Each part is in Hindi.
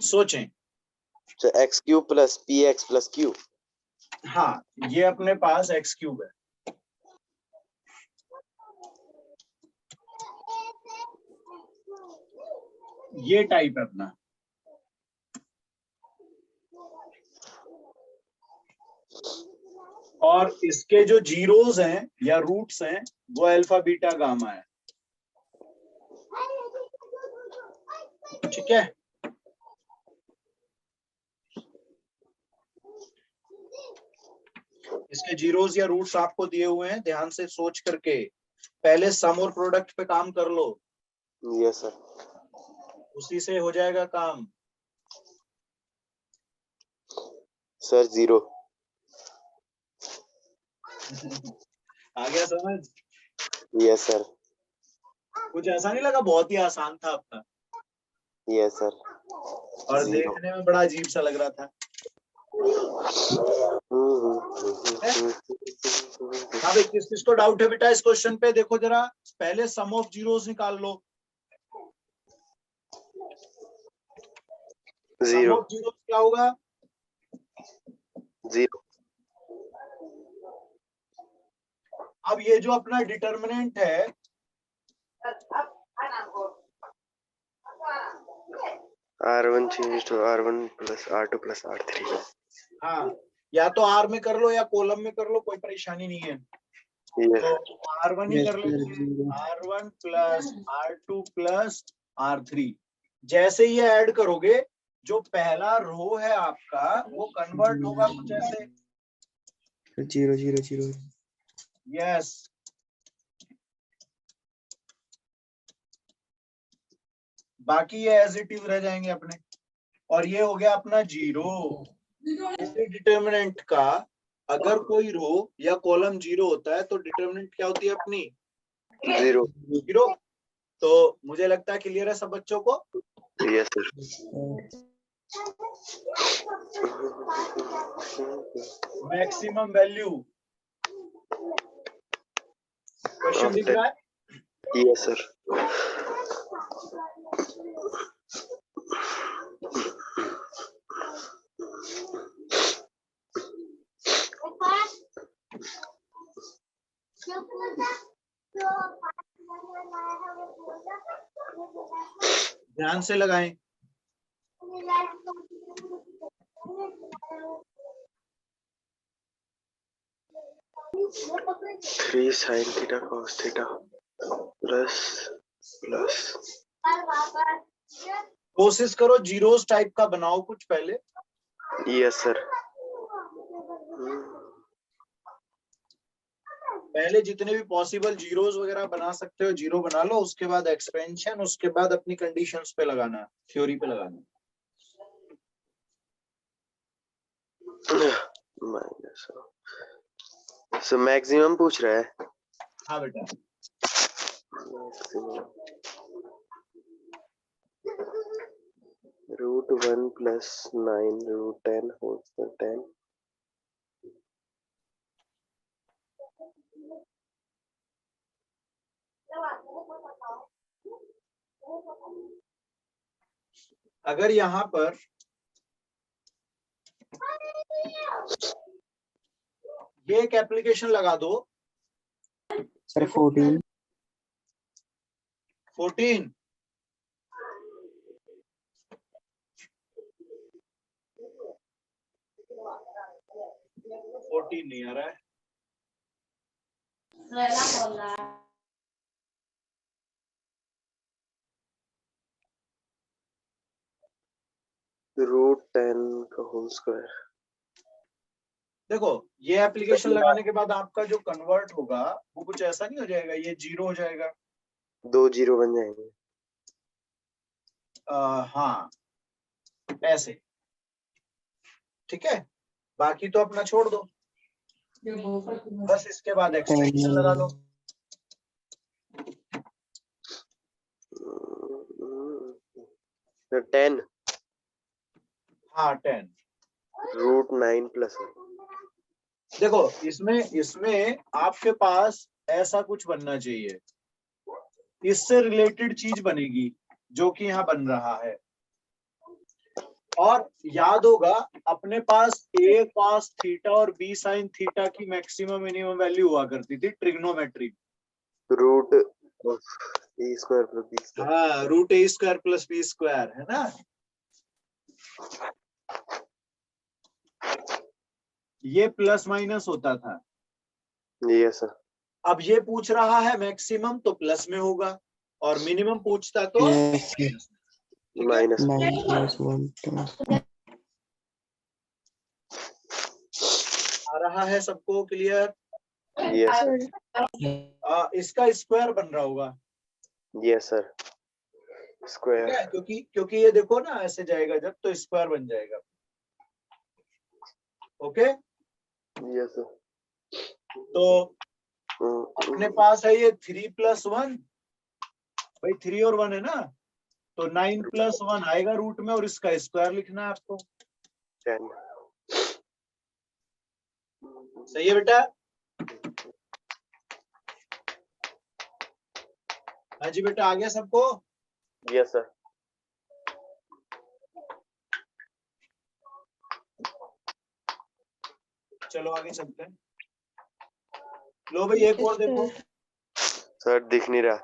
सोचें। तो x cube plus P x plus Q. हाँ, ये अपने पास एक्स क्यूब है। ये टाइप है अपना। और इसके जो जीरोस हैं या रूट्स हैं वो अल्फा बीटा गामा है। ठीक है। इसके जीरोस या रूट्स आपको दिए हुए हैं, ध्यान से सोच करके पहले सम और प्रोडक्ट पे काम कर लो। Yes sir. उसी से हो जाएगा काम। सर 0। आ गया समझ? Yes sir. कुछ ऐसा नहीं लगा बहुत ही आसान था आपका? Yes sir. और 0। देखने में बड़ा अजीब सा लग रहा था। हाँ भाई, किस किसको डाउट है बेटा इस क्वेश्चन पे? देखो जरा, पहले सम ऑफ जीरोस निकाल लो। सम 0। ऑफ जीरोस क्या होगा? 0। अब ये जो अपना डिटर्मिनेंट है, R1 change to R1 plus R2 plus R3। हाँ, या तो आर में कर लो या कॉलम में कर लो, कोई परेशानी नहीं है। तो R1 ही कर लेते हैं, R1 plus R2 plus R3। जैसे ये ऐड करोगे, जो पहला रो है आपका वो कन्वर्ट होगा कुछ ऐसे। 0 0 0। यस। बाकी ये एज इट इज रह जाएंगे अपने। और ये हो गया अपना जीरो। इसी डिटर्मिनेंट का अगर कोई रो या कॉलम जीरो होता है तो डिटर्मिनेंट क्या होती है अपनी? 0। जीरो। तो मुझे लगता है क्लियर है सब बच्चों को। Yes sir. Maximum value question दिख रहा है? Yes sir. ध्यान से लगाएं। Three sine theta cos theta plus plus. कोशिश करो जीरोस टाइप का बनाओ कुछ पहले। Yes sir. पहले जितने भी पॉसिबल जीरोस वगैरह बना सकते हो जीरो बना लो, उसके बाद एक्सपेंशन, उसके बाद अपनी कंडीशंस पे लगाना, थ्योरी पे लगाना। माइनस सो मैक्सिमम पूछ रहा है। हाँ बेटा। √1 प्लस 9 √10 होल स्क्वायर 10। अगर यहाँ पर ये एक एप्लीकेशन लगा दो सर 14। 14 नहीं आ रहा है। √10 का होल स्क्वायर। देखो, ये एप्लीकेशन लगाने के बाद आपका जो कन्वर्ट होगा वो कुछ ऐसा नहीं हो जाएगा, ये जीरो हो जाएगा। 2 0 बन जाएंगे। हाँ, ऐसे। ठीक है, बाकी तो अपना छोड़ दो, बस इसके बाद एक्सपेंशन लगा लो। तो 10 हाँ 10। √9 प्लस। देखो, इसमें आपके पास ऐसा कुछ बनना चाहिए, इससे रिलेटेड चीज बनेगी जो कि यहाँ बन रहा है। और याद होगा अपने पास a cos थीटा और b sin थीटा की मैक्सिमम मिनिमम वैल्यू हुआ करती थी ट्रिग्नोमेट्री। रूट ए स्क्वायर प्लस बी स्क्वायर। हाँ, रूट ए स्क्वायर प्लस बी स्क्वायर, है ना। ये प्लस माइनस होता था। Yes sir. अब ये पूछ रहा है मैक्सिमम तो प्लस में होगा, और मिनिमम पूछता तो Yes, sir. माइनस में। ठीक है? माइनस 9 + 1 आ रहा है सबको क्लियर? Yes sir. इसका स्क्वायर बन रहा होगा। Yes sir. ठीक स्क्वायर। है, क्योंकि ये देखो ना ऐसे जाएगा जब तो स्क्वायर बन जाएगा। Okay, yes sir. तो अपने पास है ये 3 + 1, भाई 3 और 1 है ना, तो 9 + 1 आएगा रूट में, और इसका स्क्वायर लिखना है आपको। 10। सही है बेटा? हाँ जी बेटा, आ गया सबको? Yes sir. चलो आगे चलते हैं। लो भाई एक और देखो। सर दिख नहीं रहा।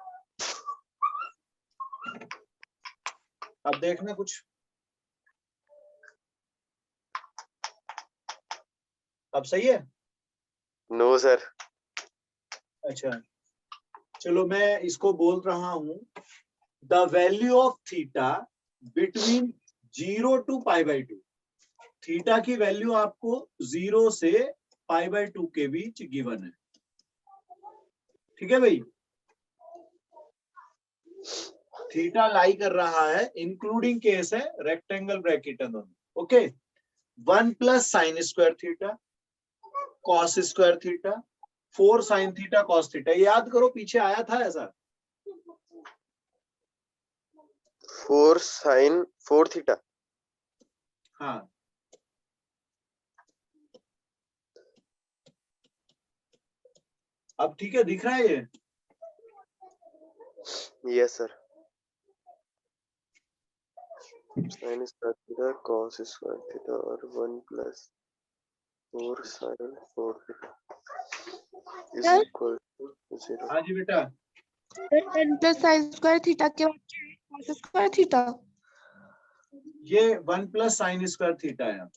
अब देखना कुछ, अब सही है? No sir. अच्छा, चलो मैं इसको बोल रहा हूं, the value of theta between 0 to π/2। Theta की वैल्यू आपको 0 से π/2 के बीच गिवन है। ठीक है भाई? थीटा लाई कर रहा है, इंक्लूडिंग केस है, रेक्टेंगल ब्रैकेट है दोनों। Okay, 1 + sin² theta cos² theta 4 sin theta cos theta. याद करो पीछे आया था ऐसा। 4 sin 4 थीटा। हाँ, अब ठीक है, दिख रहा है ये? Yes sir. sin square theta cos square theta और 1 + 4 sin 4 थीटा इज सर? Equal to 0। हाँ जी बेटा। 10 + sin² थीटा के बाद cos² थीटा। ये 1 + sin² थीटा है।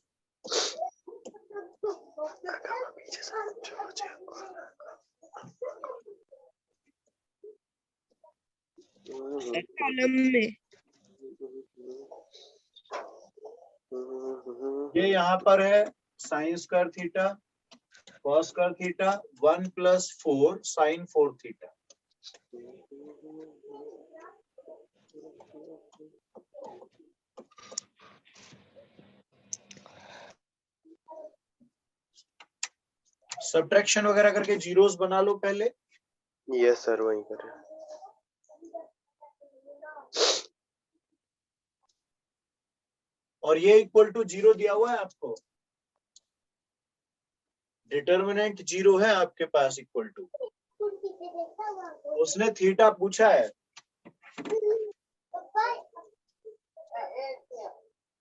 कॉलम में ये यहाँ पर है sin² theta cos² theta 1 + 4 sin 4 theta. Subtraction वगैरह करके जीरोस बना लो पहले। यस सर वही कर रहे हैं। और ये इक्वल टू 0 दिया हुआ है आपको, डिटर्मिनेंट 0 है आपके पास इक्वल टू। उसने थीटा पूछा है,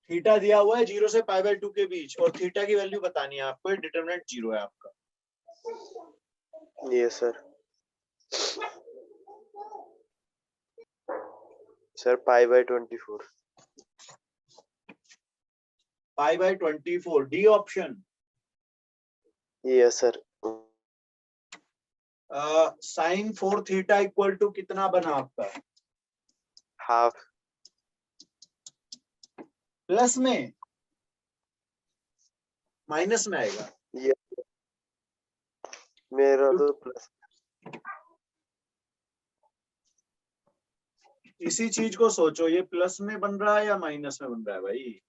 थीटा दिया हुआ है 0 से π/2 के बीच, और थीटा की वैल्यू बतानी है आपको, डिटर्मिनेंट 0 है आपका। Yes sir. Sir π/24। π/24 D option. Yes sir. sin 4 theta equal to कितना बना आपका? हाफ। प्लस में माइनस में आएगा? यस मेरा तो प्लस। इसी चीज को सोचो, ये प्लस में बन रहा है या माइनस में बन रहा है भाई?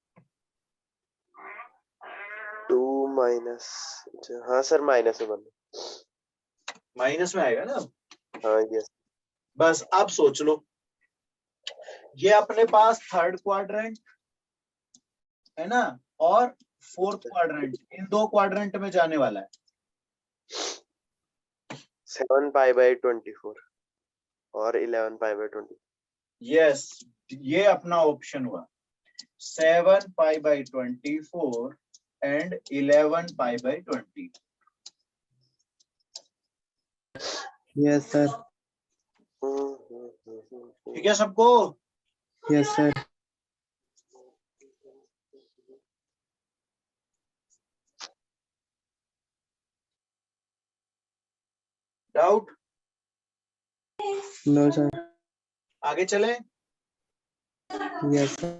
2 माइनस। हाँ सर माइनस में बन। माइनस में आएगा ना? हाँ यस। बस अब सोच लो, ये अपने पास थर्ड क्वाड्रेंट है ना, और फोर्थ क्वाड्रेंट, इन दो क्वाड्रेंट में जाने वाला है। 7 π/24 और 11 π/20। यस, ये अपना ऑप्शन हुआ। 7 pi by 24 and 11 pi by 20. Yes, sir. ठीक है सबको? Yes, sir. Doubt? No, sir. आगे चले? Yes, sir.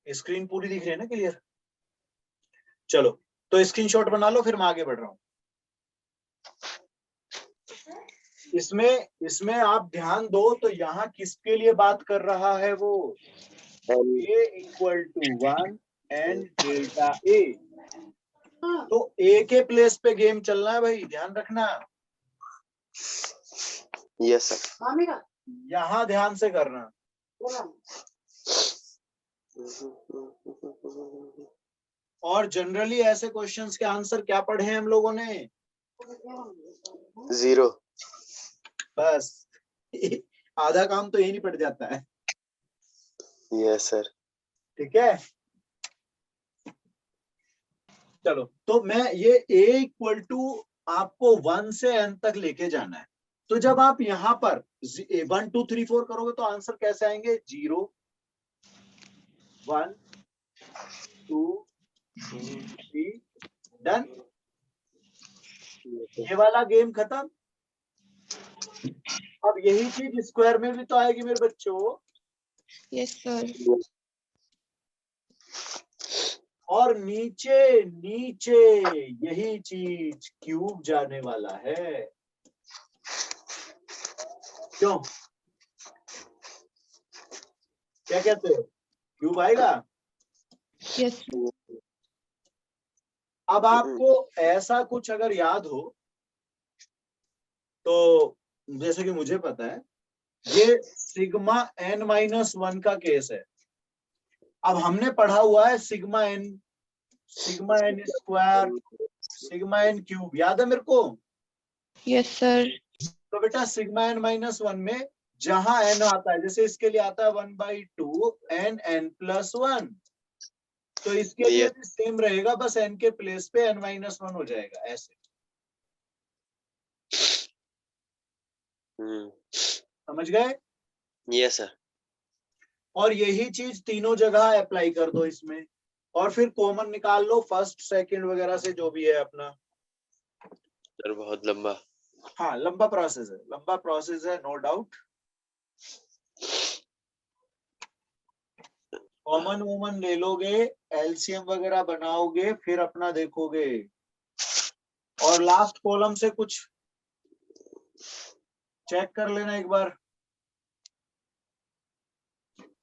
स्क्रीन पूरी दिख रही है ना क्लियर? चलो तो स्क्रीनशॉट बना लो, फिर मैं आगे बढ़ रहा हूं। इसमें आप ध्यान दो तो यहाँ किसके लिए बात कर रहा है वो? a equal to 1 and delta a। तो a के प्लेस पे गेम चलना है भाई, ध्यान रखना। Yes sir. यहाँ ध्यान से करना। और जनरली ऐसे क्वेश्चंस के आंसर क्या पढ़े हैं हम लोगों ने? 0। बस आधा काम तो यही नहीं पड़ जाता है। Yes sir. ठीक है, चलो तो मैं ये a इक्वल टू आपको 1 से n तक लेके जाना है। तो जब आप यहाँ पर 1 2 3 4 करोगे तो आंसर कैसे आएंगे? 0 1 2 3 डन। ये वाला गेम खत्म। अब यही चीज स्क्वायर में भी तो आएगी मेरे बच्चों। Yes sir. और नीचे नीचे यही चीज क्यूब जाने वाला है। क्यों? क्या कहते हो? क्यूब आएगा। यस अब आपको ऐसा कुछ अगर याद हो तो, जैसे कि मुझे पता है ये सिग्मा n-1 का केस है। अब हमने पढ़ा हुआ है sigma n square, sigma n cube, याद है मेरे को? Yes sir. तो बेटा सिग्मा n-1 में जहां n आता है, जैसे इसके लिए आता है 1/2 n+1, तो इसके लिए भी सेम रहेगा, बस n के प्लेस पे n-1 हो जाएगा ऐसे। समझ गए? Yes sir. और यही चीज तीनों जगह अप्लाई कर दो इसमें, और फिर कॉमन निकाल लो फर्स्ट सेकंड वगैरह से, जो भी है अपना। सर बहुत लंबा। हाँ लंबा प्रोसेस है नो डाउट। कॉमन वोमन ले लोगे, एलसीएम वगैरह बनाओगे, फिर अपना देखोगे। और लास्ट कॉलम से कुछ चेक कर लेना एक बार,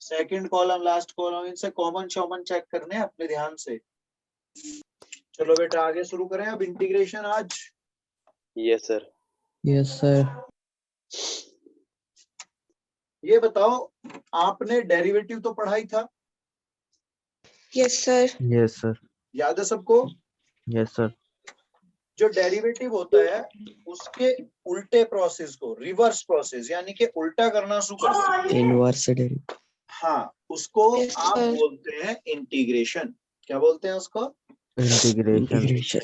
सेकंड कॉलम लास्ट कॉलम, इनसे कॉमन शॉमन चेक करने हैं अपने ध्यान से। चलो बेटा आगे शुरू करें अब इंटीग्रेशन आज। Yes sir. Yes, sir. ये बताओ आपने डेरिवेटिव तो पढ़ा ही था, यस सर। Yes, sir. याद है सबको? Yes, sir. जो डेरिवेटिव होता है उसके उल्टे प्रोसेस को रिवर्स प्रोसेस यानी कि उल्टा करना शुरू कर दो। Inverse derivative. हाँ उसको Yes, आप sir. बोलते हैं इंटीग्रेशन। क्या बोलते हैं उसको? Integration.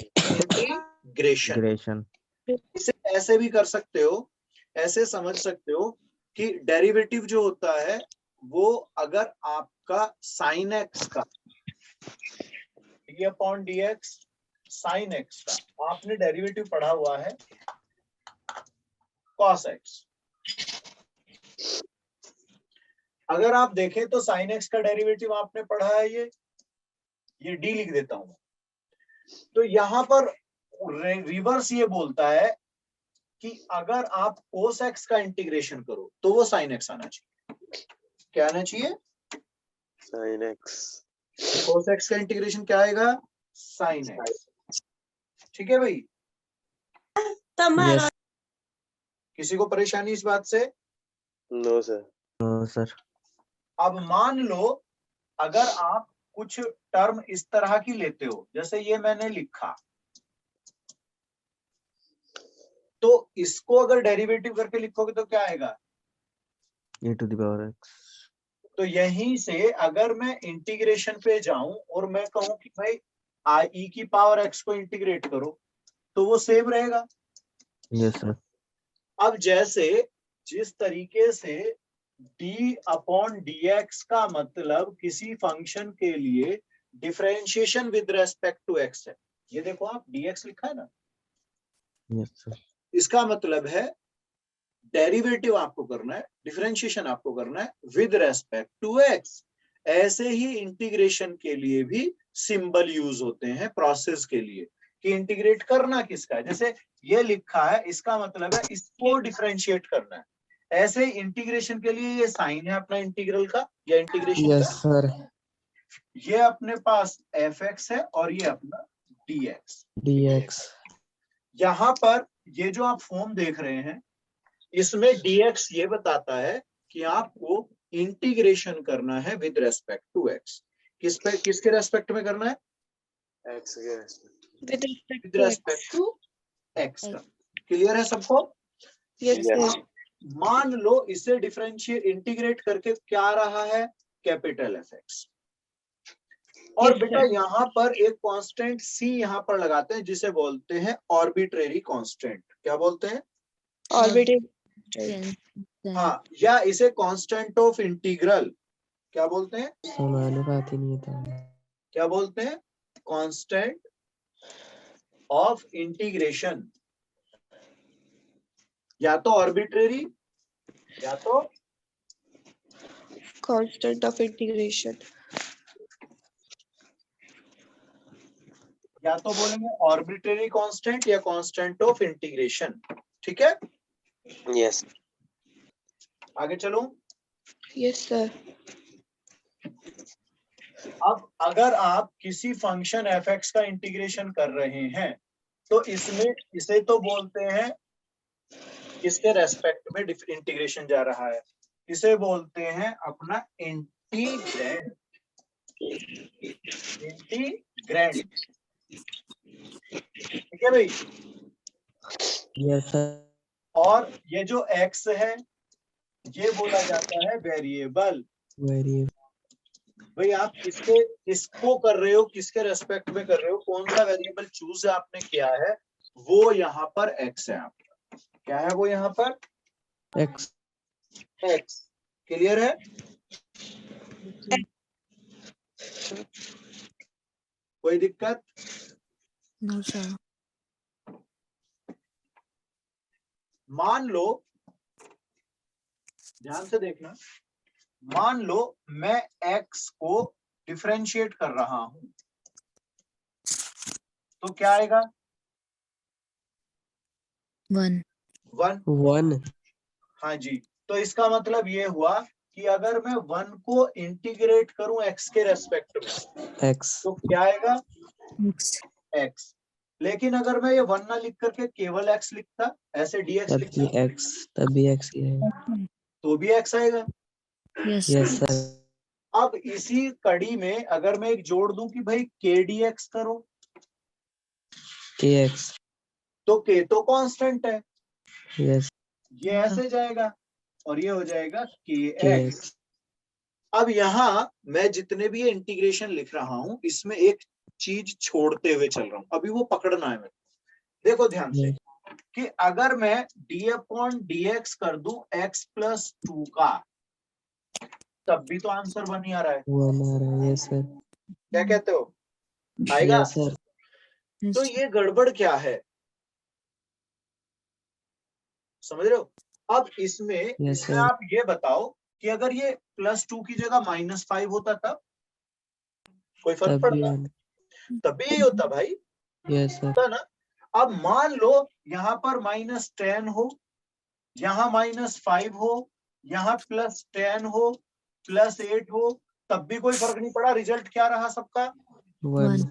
इंटीग्रेशन। इसे ऐसे भी कर सकते हो, ऐसे समझ सकते हो कि डेरिवेटिव जो होता है वो अगर आपका साइन एक्स का d/dx साइन एक्स का आपने डेरिवेटिव पढ़ा हुआ है cos x, अगर आप देखें तो साइन एक्स का डेरिवेटिव आपने पढ़ा है ये d लिख देता हूं। तो यहां पर रिवर्स ये बोलता है कि अगर आप cos x का इंटीग्रेशन करो तो वो sin x आना चाहिए। क्या आना चाहिए? Sine x. cos x का इंटीग्रेशन क्या आएगा? sin x। ठीक है भाई? Yes. किसी को परेशानी इस बात से? No sir. No, sir. अब मान लो अगर आप कुछ टर्म इस तरह की लेते हो, जैसे ये मैंने लिखा, तो इसको अगर डेरिवेटिव करके लिखोगे तो क्या आएगा? E to the power x. तो यहीं से अगर मैं इंटीग्रेशन पे जाऊं और मैं कहूं कि भाई e की पावर x को इंटीग्रेट करो, तो वो सेम रहेगा। Yes sir. अब जैसे जिस तरीके से d/dx का मतलब किसी फंक्शन के लिए differentiation with respect to x है, ये देखो आप dx लिखा है ना, यस सर। इसका मतलब है डेरिवेटिव आपको करना है, डिफरेंशिएशन आपको करना है विद रेस्पेक्ट टू x। ऐसे ही इंटीग्रेशन के लिए भी सिंबल यूज होते हैं प्रोसेस के लिए कि इंटीग्रेट करना किसका है। जैसे ये लिखा है, इसका मतलब है इसको डिफरेंशिएट करना है। ऐसे इंटीग्रेशन के लिए ये साइन है अपना इंटीग्रल का या इंटीग्रेशन यस का, सर। ये अपने पास fx है और ये अपना dx। dx। यहाँ पर ये जो आप फॉर्म देख रहे हैं, इसमें dx ये बताता है कि आपको इंटीग्रेशन करना है विद रेस्पेक्ट टू x। किस पे, किसके रेस्पेक्ट में करना है? x के respect. With respect to x का। क्लियर है सबको? Yes Yes. सर। मान लो इसे डिफरेंशिएट इंटीग्रेट करके क्या आ रहा है, कैपिटल fx। और Yes, बेटा sir. यहाँ पर एक कांस्टेंट c यहाँ पर लगाते हैं जिसे बोलते हैं ऑर्बिट्रेरी कांस्टेंट। क्या बोलते हैं? ऑर्बिटल। हाँ, या इसे कांस्टेंट ऑफ इंटीग्रल क्या बोलते हैं? समानुपाती नहीं था। क्या बोलते हैं? Constant of integration. या तो ऑर्बिट्रेरी या तो कांस्टेंट ऑफ इंटीग्रेशन। या तो बोलेंगे ऑर्बिट्रेरी कांस्टेंट या कांस्टेंट ऑफ इंटीग्रेशन। ठीक है, Yes. आगे चलो। Yes sir. अब अगर आप किसी फंक्शन fx का इंटीग्रेशन कर रहे हैं तो इसमें इसे तो बोलते हैं, किसके रेस्पेक्ट में इंटीग्रेशन जा रहा है, इसे बोलते हैं अपना इंटीग्रैंड। इंटीग्रैंड, ठीक है भाई। Yes sir. और ये जो x है ये बोला जाता है वेरिएबल। वेरी। भाई आप किसको कर रहे हो, किसके रेस्पेक्ट में कर रहे हो, कौन सा वेरिएबल चूज आपने किया है, वो यहाँ पर x है आपका। क्या है वो यहाँ पर? x। x। क्लियर है? कोई दिक्कत? No sir. मान लो, ध्यान से देखना, मान लो मैं x को डिफरेंशिएट कर रहा हूं तो क्या आएगा? 1 1। हाँ जी, तो इसका मतलब ये हुआ कि अगर मैं 1 को इंटीग्रेट करूं x के रेस्पेक्ट में x। तो क्या आएगा? x x। लेकिन अगर मैं ये 1 ना लिख करके केवल x लिखता, ऐसे dx तभी लिखता, x। तभी x ही है। तो भी x आएगा। Yes yes sir. अब इसी कड़ी में अगर मैं एक जोड़ दूं कि भाई k dx करो, kx। तो k तो कांस्टेंट है, यस। ये ऐसे जाएगा और ये हो जाएगा kx। kx। अब यहाँ मैं जितने भी इंटीग्रेशन लिख रहा हूं इसमें एक चीज छोड़ते हुए चल रहा हूं, अभी वो पकड़ना है मेरे। देखो ध्यान से कि अगर मैं d/dx कर दूं x+2 का, तब भी तो आंसर बन ही आ रहा है। 1 आ रहा है। Yes sir. क्या कहते हो, आएगा? Yes sir. तो ये गड़बड़ क्या है, समझ रहे हो? अब इसमें आप ये बताओ कि अगर ये +2 की जगह -5 होता तब कोई फर्क तभी पड़ता? 1। तब भी यही होता भाई, यस सर। होता ना। अब मान लो यहाँ पर -10 हो, यहाँ -5 हो, यहाँ +10 हो, +8 हो, तब भी कोई फर्क नहीं पड़ा। रिजल्ट क्या रहा सबका? 1।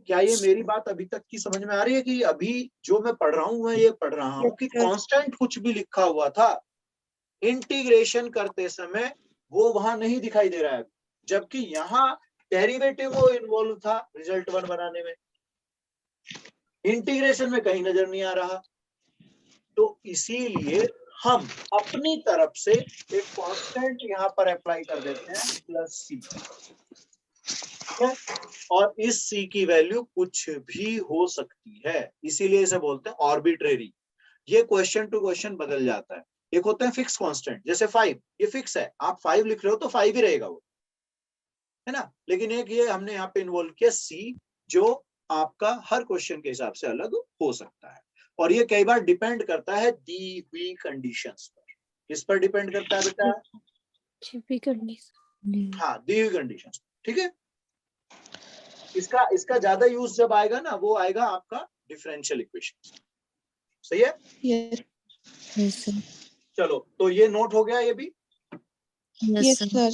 क्या ये मेरी बात अभी तक की समझ में आ रही है कि अभी जो मैं पढ़ रहा हूँ मैं ये पढ़ रहा हूँ कि कांस्टेंट कुछ भी लिखा हुआ था, इंटीग्रेशन करते समय वो वहां नहीं दिखाई दे रहा है, जबकि यहाँ डेरिवेटिव वो इन्वॉल्व था रिजल्ट 1 बनाने में, इंटीग्रेशन में कहीं नजर नहीं आ रहा। तो इसीलिए हम अपनी तरफ से एक कांस्टेंट यहाँ पर अप्लाई कर देते हैं प्लस सी, ठीक है? और इस सी की वैल्यू कुछ भी हो सकती है, इसीलिए इसे बोलते हैं आर्बिट्रेरी। ये क्वेश्चन टू क्वेश्चन बदल जाता है। एक होता है फिक्स कांस्टेंट, जैसे 5, ये फिक्स है, आप 5 लिख रहे हो तो 5 ही रहेगा वो, है ना? लेकिन एक ये हमने यहाँ पे इन्वॉल्व किया सी, जो आपका हर क्वेश्चन के हिसाब से अलग हो सकता है, और ये कई बार डिपेंड करता है दी हुई कंडीशंस पर। किस पर डिपेंड करता है बेटा? हाँ, दी हुई कंडीशंस, ठीक है? इसका ज्यादा यूज जब आएगा ना, वो आएगा आपका डिफरेंशियल इक्वेशन। सही है? Yes. Yes, sir. चलो, तो ये नोट हो गया ये भी। Yes, Yes, sir. sir.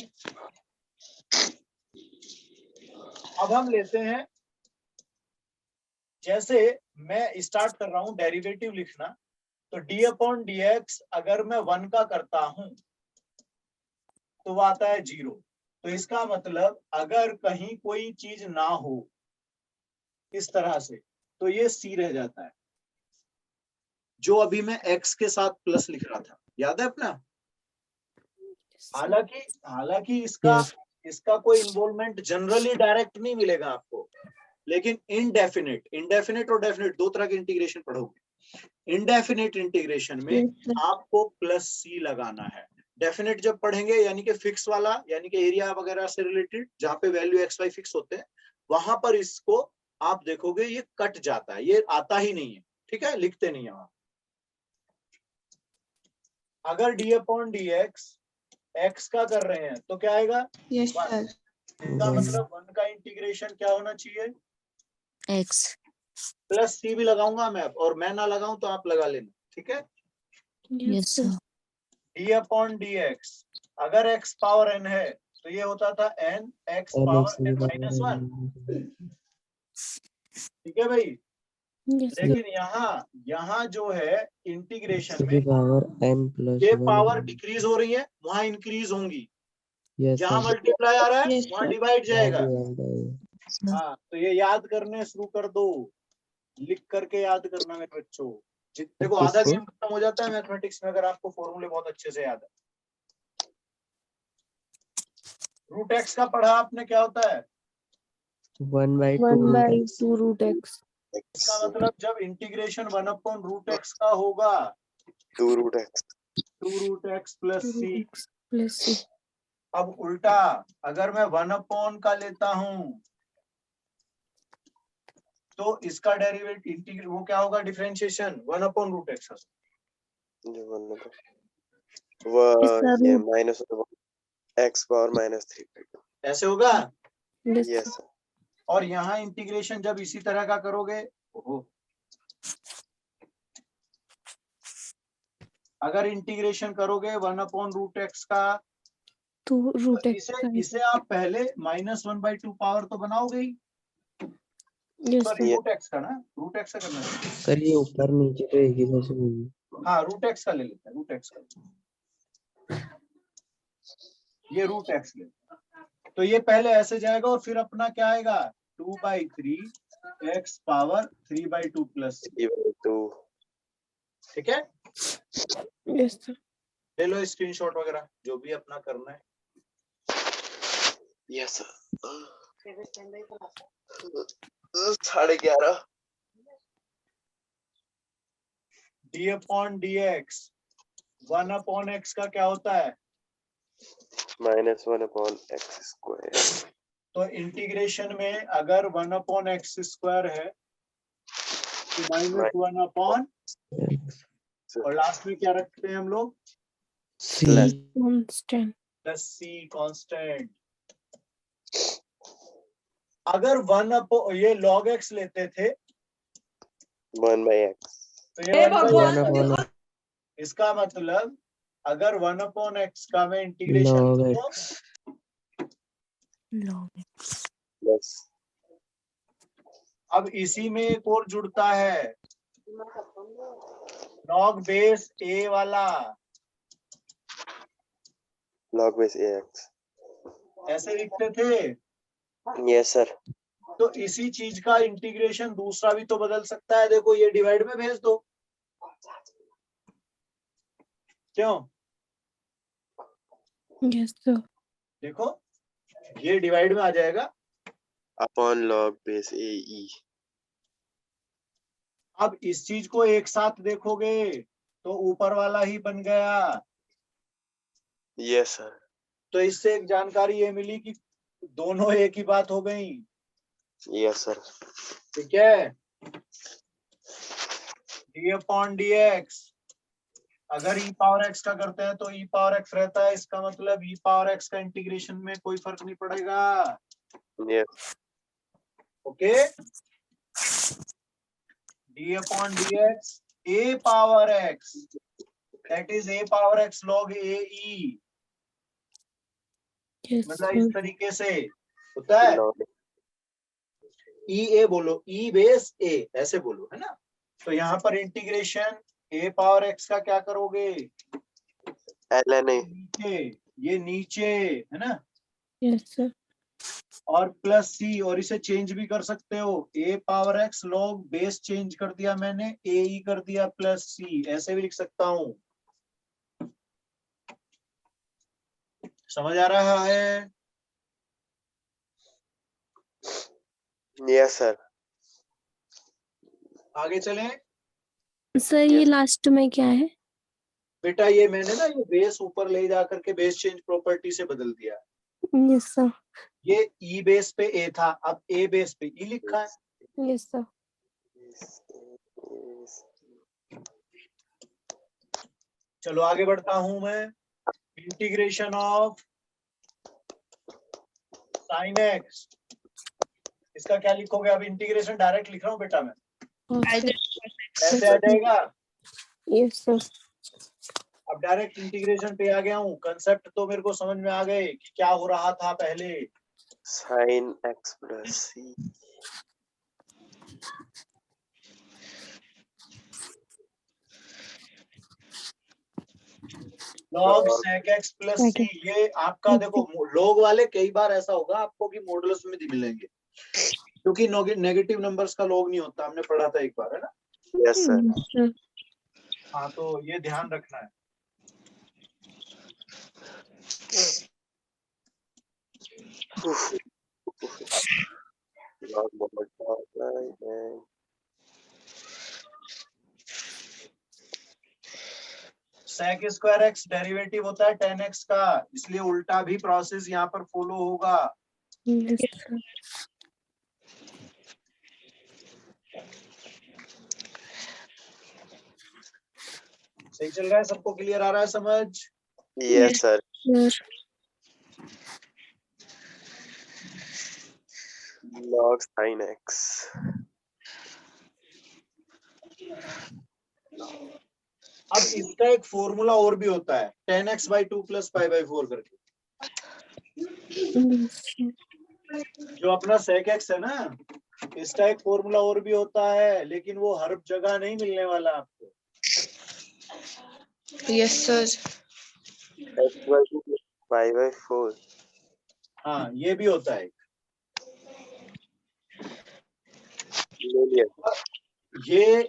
अब हम लेते हैं, जैसे मैं स्टार्ट कर रहा हूं डेरिवेटिव लिखना, तो डी अपॉन डी एक्स अगर मैं 1 का करता हूं तो वो आता है 0। तो इसका मतलब अगर कहीं कोई चीज ना हो इस तरह से, तो ये सी रह जाता है, जो अभी मैं एक्स के साथ प्लस लिख रहा था, याद है अपना? हालांकि Yes. इसका कोई इन्वॉल्वमेंट जनरली डायरेक्ट नहीं मिलेगा आपको, लेकिन इनडेफिनेट और डेफिनेट दो तरह के इंटीग्रेशन पढ़ोगे। इनडेफिनेट इंटीग्रेशन में Yes, sir. आपको प्लस सी लगाना है। डेफिनेट जब पढ़ेंगे, यानी कि फिक्स वाला, यानी कि एरिया वगैरह से रिलेटेड, जहां पे वैल्यू एक्स वाई फिक्स होते हैं, वहां पर इसको आप देखोगे ये कट जाता है, ये आता ही नहीं है, ठीक है? लिखते नहीं है वहां। अगर डी अपॉन डी एक्स का कर रहे हैं तो क्या आएगा? Yes, one. sir. इसका One. मतलब 1 का इंटीग्रेशन क्या होना चाहिए? X. प्लस सी भी लगाऊंगा मैं, और मैं ना लगाऊं तो आप लगा लेना, ठीक है? Yes, sir. D upon D X, अगर एक्स पावर एन है तो ये होता था N X NX power N minus 1, ठीक है भाई? Yes, sir. लेकिन यहाँ जो है इंटीग्रेशन to the में power n plus ये 1. पावर डिक्रीज हो रही है, वहां इंक्रीज होंगी। Yes, जहां sir. मल्टीप्लाई आ रहा है Yes, वहां sir. डिवाइड जाएगा। Sir. हाँ, तो ये याद करने शुरू कर दो, लिख करके याद करना मेरे बच्चों। देखो, आधा किसको? गेम खत्म हो जाता है मैथमेटिक्स में अगर आपको फॉर्मूले बहुत अच्छे से याद है। रूट एक्स का पढ़ा आपने, क्या होता है? 1 by 2 1 root by x. 2 root x. इसका मतलब जब इंटीग्रेशन 1 अपॉन रूट एक्स का होगा 2 root x. 2 root X plus 2 C. root x plus c. अब उल्टा, अगर मैं 1 अपॉन का लेता हूं तो इसका डेरिवेटिव इंटीग्रेट वो क्या होगा? Differentiation 1 upon root X. जो 1 होगा इसका ये root. Minus x power -3/2। ऐसे होगा। Yes, yes sir. सर। और यहाँ इंटीग्रेशन जब इसी तरह का करोगे, ओहो, अगर इंटीग्रेशन करोगे 1 अपॉन रूट एक्स का, 2 root तो x. इसे आप पहले -1/2 पावर तो बनाओगे ही। Yes, sorry, sir. Root X का ना, रूट एक्स का करना है। करिए ऊपर नीचे तो एक ही जैसे होगी. हाँ, रूट एक्स का ले लेते हैं, रूट एक्स का, ये रूट एक्स ले। तो ये पहले ऐसे जाएगा और फिर अपना क्या आएगा? 2/3 एक्स पावर 3/2 प्लस, 3/2। ठीक है? Yes, sir. ले लो स्क्रीनशॉट वगैरह, जो भी अपना करना है। Yes sir. 11:30। D upon D x 1 upon x का क्या होता है? -1/x²। तो इंटीग्रेशन में अगर 1 अपॉन एक्स स्क्वायर है तो -1 अपॉन, और लास्ट में क्या रखते हैं हम लोग? C. Constant. प्लस सी कांस्टेंट। अगर 1 अपॉन ये log x लेते थे 1/x। तो ये 1/x। One इसका मतलब अगर 1 अपॉन एक्स का मैं इंटीग्रेशन log तो x. Log X. यस। अब इसी में एक और जुड़ता है, log बेस a वाला, log base ax। ऐसे लिखते थे। Yes sir. तो इसी चीज का इंटीग्रेशन दूसरा भी तो बदल सकता है। देखो, ये डिवाइड में भेज दो, क्यों? Yes, sir. देखो ये डिवाइड में आ जाएगा, अपॉन लॉग बेस ए ई। अब इस चीज को एक साथ देखोगे तो ऊपर वाला ही बन गया। Yes sir. तो इससे एक जानकारी ये मिली कि दोनों एक ही बात हो गई। Yes sir. ठीक है, डी अपॉन डी एक्स, अगर ई पावर एक्स का करते हैं तो ई पावर एक्स रहता है, इसका मतलब ई पावर एक्स का इंटीग्रेशन में कोई फर्क नहीं पड़ेगा। Yes. Okay, D upon D x A power x, that is a power x log A E, Yes, मतलब sir. इस तरीके से होता है। ई ए बोलो, ई बेस ए ऐसे बोलो, है ना। तो यहाँ पर इंटीग्रेशन ए पावर एक्स का क्या करोगे, एल एन ए। नीचे, ये नीचे है ना, Yes, sir. और प्लस सी, और इसे चेंज भी कर सकते हो, a power x log base change कर दिया मैंने, ए ई कर दिया प्लस सी, ऐसे भी लिख सकता हूं। समझ आ रहा है? Yes sir. आगे चलें सर ये लास्ट में क्या है? बेटा, ये मैंने ना ये बेस ऊपर ले जा करके बेस चेंज प्रॉपर्टी से बदल दिया। Yes, sir. ये ई बेस पे ए था, अब ए बेस पे ई लिखा है। Yes, sir. चलो आगे बढ़ता हूं मैं। इंटीग्रेशन ऑफ साइन एक्स, इसका क्या लिखोगे? अब इंटीग्रेशन डायरेक्ट लिख रहा हूं बेटा मैं, Okay. ऐसे आ जाएगा। Yes, sir. अब डायरेक्ट इंटीग्रेशन पे आ गया हूँ। कंसेप्ट तो मेरे को समझ में आ गए कि क्या हो रहा था पहले। साइन एक्स प्लस सी। लॉग सेक एक्स प्लस सी, ये आपका देखो लॉग वाले कई बार ऐसा होगा आपको कि मॉडुलस में भी मिलेंगे, क्योंकि नेगेटिव नंबर्स का लॉग नहीं होता, हमने पढ़ा था एक बार, है ना। Yes sir. Yes, sir. हाँ, तो ये ध्यान रखना है। लॉग बहुत है। सेक स्क्वायर एक्स डेरिवेटिव होता है 10x का, इसलिए उल्टा भी प्रोसेस यहाँ पर फॉलो होगा। Yes, sir. सही चल रहा है? सबको क्लियर आ रहा है समझ? Yes sir. Sir. Log sine x. अब इसका एक फॉर्मूला और भी होता है, 10x/2 + π/4 करके। Yes, sir. जो अपना सेक एक्स है ना, इसका एक फॉर्मूला और भी होता है, लेकिन वो हर जगह नहीं मिलने वाला आपको। Yes, sir. x/2 + π/4। हाँ, ये भी होता है। ले लिया। ये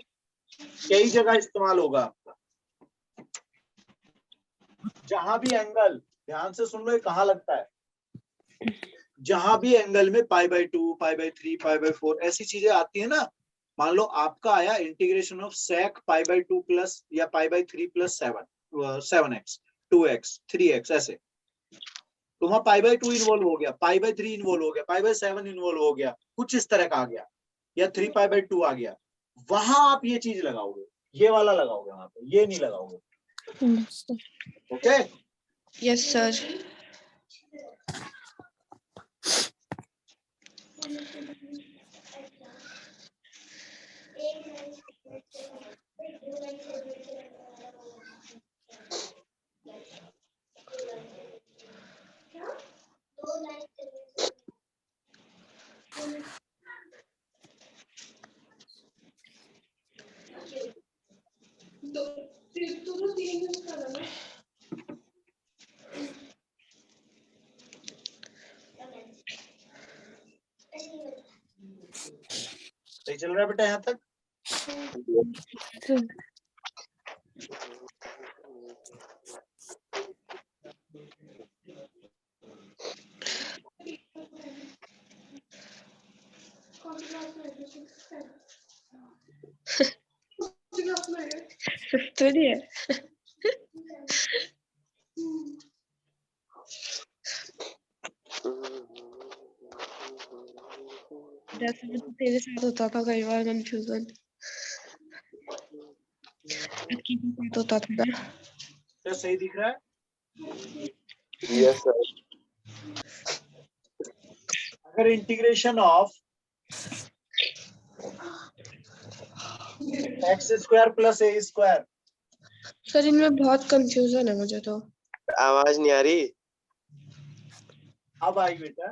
कई जगह इस्तेमाल होगा आपका, जहां भी एंगल, ध्यान से सुन लो, ये कहाँ लगता है, जहां भी एंगल में π/2, π/3, π/4 ऐसी चीजें आती है ना। मान लो आपका आया इंटीग्रेशन ऑफ सेक π/2 प्लस या π/3 + 7x 2x 3x ऐसे, तो वहां π/2 इन्वॉल्व हो गया, π/3 इन्वॉल्व हो गया, π/7 इन्वॉल्व हो गया, कुछ इस तरह का आ गया, या 3π/2 आ गया, वहां आप ये चीज लगाओगे, ये वाला लगाओगे, वहां पे ये नहीं लगाओगे। Yes, sir. Okay, Yes, sir. सही चल रहा है बेटा यहाँ तक? Sir. थोड़ी है। जैसे भी तो तेरे साथ होता था कई बार कंफ्यूजन होता था। क्या सही दिख रहा है? Yes sir. अगर integration of x square plus a square, sir इनमें बहुत कंफ्यूजन है मुझे तो। आवाज नहीं आ रही अब आई बेटा।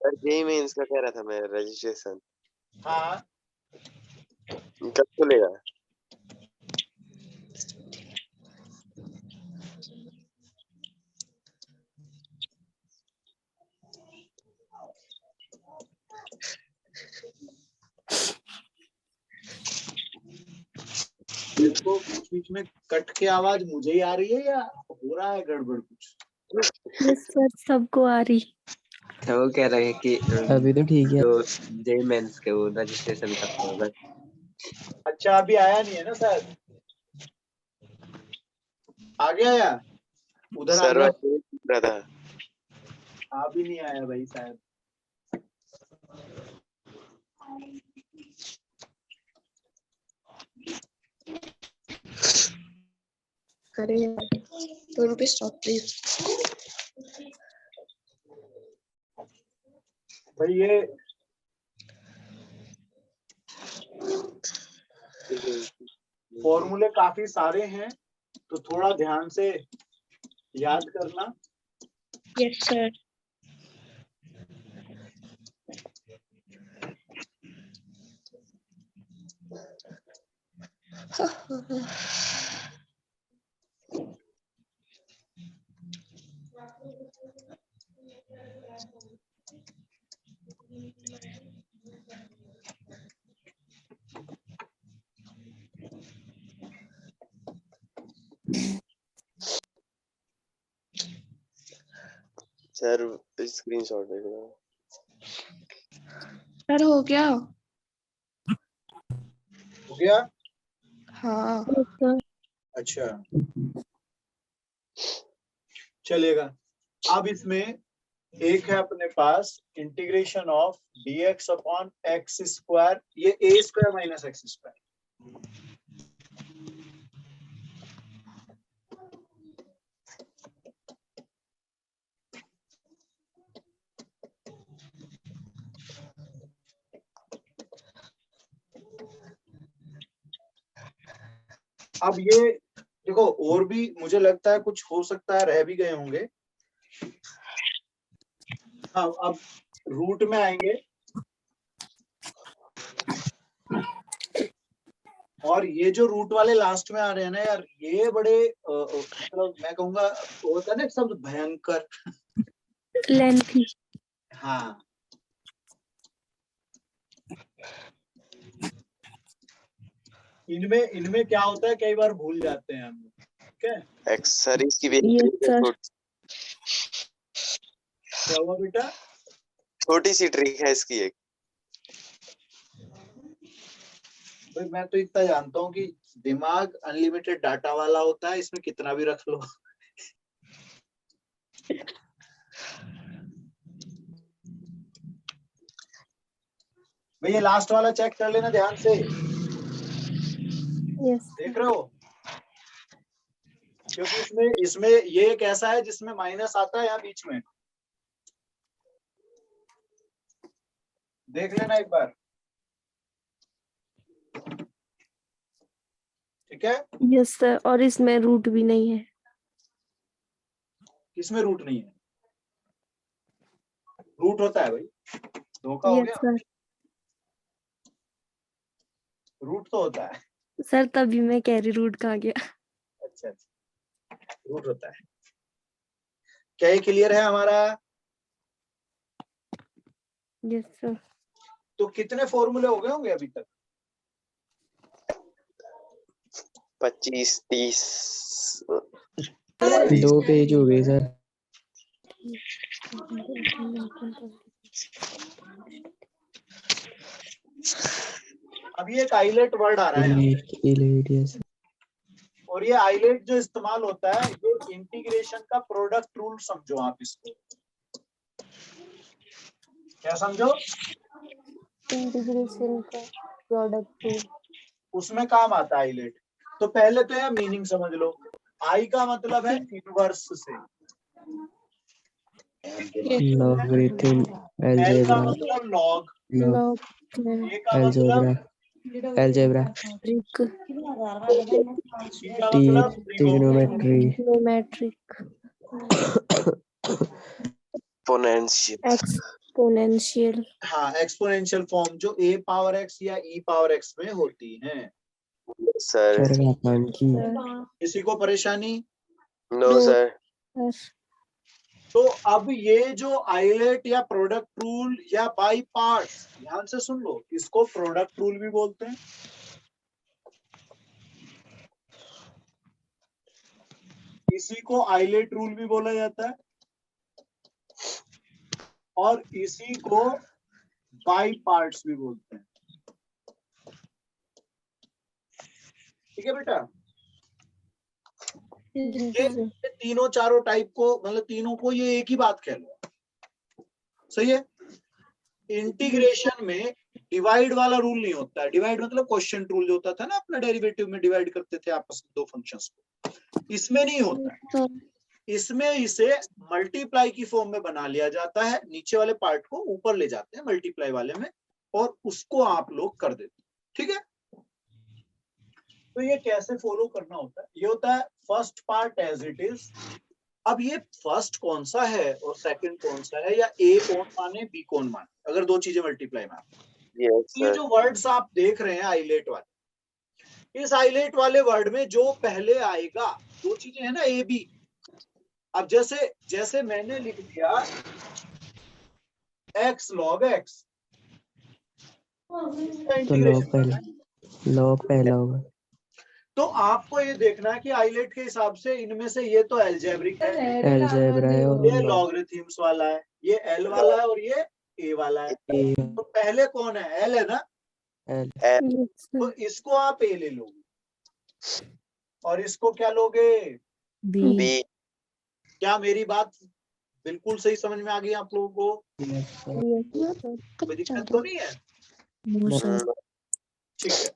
सर। जेई मेंस का कह रहा था मैं, रजिस्ट्रेशन हाँ कब खुलेगा? देखो बीच बीच में कट के आवाज मुझे ही आ रही है या हो रहा है गड़बड़ कुछ? यस सर, सबको आ रही। अच्छा वो कह रहे हैं कि अभी तो ठीक है, तो जेई मेंस के वो रजिस्ट्रेशन करते हैं बस। अच्छा अभी आया नहीं है ना शायद? आ गया या उधर आ सर गया? रहा था। अभी नहीं आया भाई शायद। करेंगे don't be stop please। भाई ये फॉर्मूले काफी सारे हैं तो थोड़ा ध्यान से याद करना। Yes sir. सर स्क्रीनशॉट देख लो। सर हो गया। हो गया? हाँ अच्छा चलेगा। अब इसमें एक है अपने पास integration of dx upon x square, ये a square minus x square. अब ये देखो और भी मुझे लगता है कुछ हो सकता है रह भी गए होंगे। हाँ अब रूट में आएंगे और ये जो रूट वाले लास्ट में आ रहे हैं ना यार, ये बड़े मतलब मैं कहूंगा होता है ना शब्द भयंकर। लेंथी। हाँ इनमें इनमें क्या होता है कई बार भूल जाते हैं हम। ठीक है एक्स सर इसकी यस सर। क्या हुआ बेटा? छोटी सी ट्रिक है इसकी एक। भाई मैं तो इतना जानता हूँ कि दिमाग अनलिमिटेड डाटा वाला होता है, इसमें कितना भी रख लो। भैया लास्ट वाला चेक कर लेना ध्यान से। यस देख रहे हो? क्योंकि इसमें इसमें ये एक ऐसा है जिसमें माइनस आता है यहाँ बीच में। देख लेना एक बार। ठीक है? यस सर, और इसमें रूट भी नहीं है। इसमें रूट नहीं है। रूट होता है भाई, धोखा हो यस गया। सर। रूट तो होता है। सर तभी मैं कह रही रूट कहाँ गया। अच्छा रूट होता है। क्या ये क्लियर है हमारा? Yes sir. तो कितने फॉर्मूले हो गए होंगे अभी तक? 25-30। 2 पेज हो गए सर। अब ये एक आइलेट वर्ड आ रहा है यहाँ। और ये आइलेट जो इस्तेमाल होता है ये इंटीग्रेशन का प्रोडक्ट रूल समझो आप इसको। क्या समझो? इंटीग्रेशन का प्रोडक्ट रूल। उसमें काम आता है आइलेट। तो पहले तो यार मीनिंग समझ लो। आई का मतलब है इनवर्स से, लॉगरिथम, एल का अलजेब्रा, मतलब लॉग, लॉग ए का मतलब, अलजेब्रा, ट्रिक सी का मतलब ट्रिग्नोमेट्री, ट्रिग्नोमेट्रिक एक्सपोनेंशियल। हाँ एक्सपोनेंशियल फॉर्म जो ए पावर एक्स या ई पावर एक्स में होती है। सर चरघातांकी, किसी को परेशानी? No sir. तो अब ये जो आइलेट या प्रोडक्ट रूल या बाई पार्ट्स, ध्यान से सुन लो, इसको प्रोडक्ट रूल भी बोलते हैं, इसी को आइलेट रूल भी बोला जाता है, और इसी को बाई पार्ट्स भी बोलते हैं। ठीक है बेटा? ये तीनों चारों टाइप को, मतलब तीनों को ये एक ही बात कह लो। सही है? इंटीग्रेशन में डिवाइड वाला रूल नहीं होता है। डिवाइड मतलब क्वोशिएंट रूल जो होता था ना, अपना डेरिवेटिव में डिवाइड करते थे आपस में दो फंक्शंस को, इसमें नहीं होता है। इसमें इसे मल्टीप्लाई की फॉर्म में बना लिया जाता है, नीचे वाले पार्ट को ऊपर ले जाते हैं मल्टीप्लाई वाले में, और उसको आप लोग कर देते हैं। ठीक है? तो ये कैसे फॉलो करना होता है? ये होता है first part as it is. अब ये फर्स्ट कौन सा है और सेकंड कौन सा है, या ए कौन माने बी कौन माने, अगर दो चीजें मल्टीप्लाई में ये जो वर्ड्स आप देख रहे हैं आइलेट वाले, इस आइलेट वाले वर्ड में जो पहले आएगा, दो चीजें है ना ए बी। अब जैसे मैंने लिख दिया x log x, तो लॉग पहला होगा। तो आपको ये देखना है कि आइलेट के हिसाब से इनमें से ये तो अलजेब्रिक है, अलजेब्रा है, और ये लॉगरिथम्स वाला है, ये एल वाला है, और ये ए वाला है। तो पहले कौन है? एल है ना? तो इसको आप ए ले लोगे, और इसको क्या लोगे? बी। क्या मेरी बात बिल्कुल सही समझ में आ गई आप लोगों को? कोई दिक्कत तो नहीं है? ठीक है।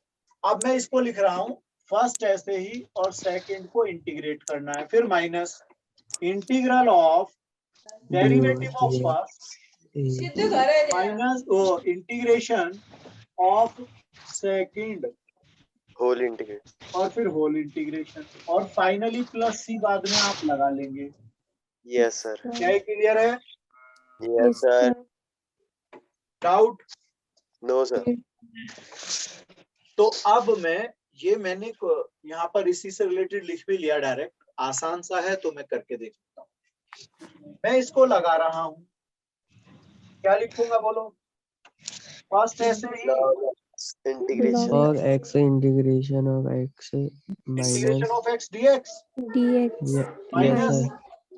अब मैं इसको लिख रहा हूं फर्स्ट ऐसे ही, और सेकंड को इंटीग्रेट करना है, फिर minus integral of derivative of first minus integration of second, whole integrate, और फिर होल इंटीग्रेशन, और फाइनली प्लस सी बाद में आप लगा लेंगे। Yes sir. क्या ये क्लियर है? Yes sir. Doubt? No sir. तो अब मैंने यहाँ पर इसी से रिलेटेड लिख भी लिया डायरेक्ट, आसान सा है तो मैं करके देख सकता हूँ। मैं इसको लगा रहा हूं, क्या लिखूंगा बोलो? फर्स्ट ऐसे ही इंटीग्रेशन और x integration of x integration minus of x dx dx minus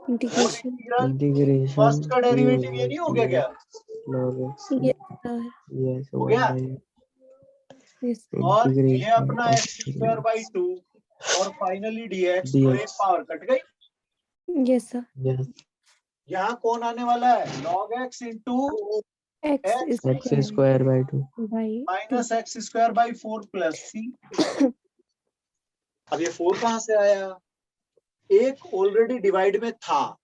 integration integral first का डेरिवेटिव ये नहीं हो गया क्या? log x, yes हो गया। और ये अपना x²/2 और फाइनली dx, तो एक पावर कट गई। Yes sir. यहाँ कौन आने वाला है? log x into x²/2 minus x²/4 plus c. अब ये 4 कहाँ से आया? एक ऑलरेडी डिवाइड में था,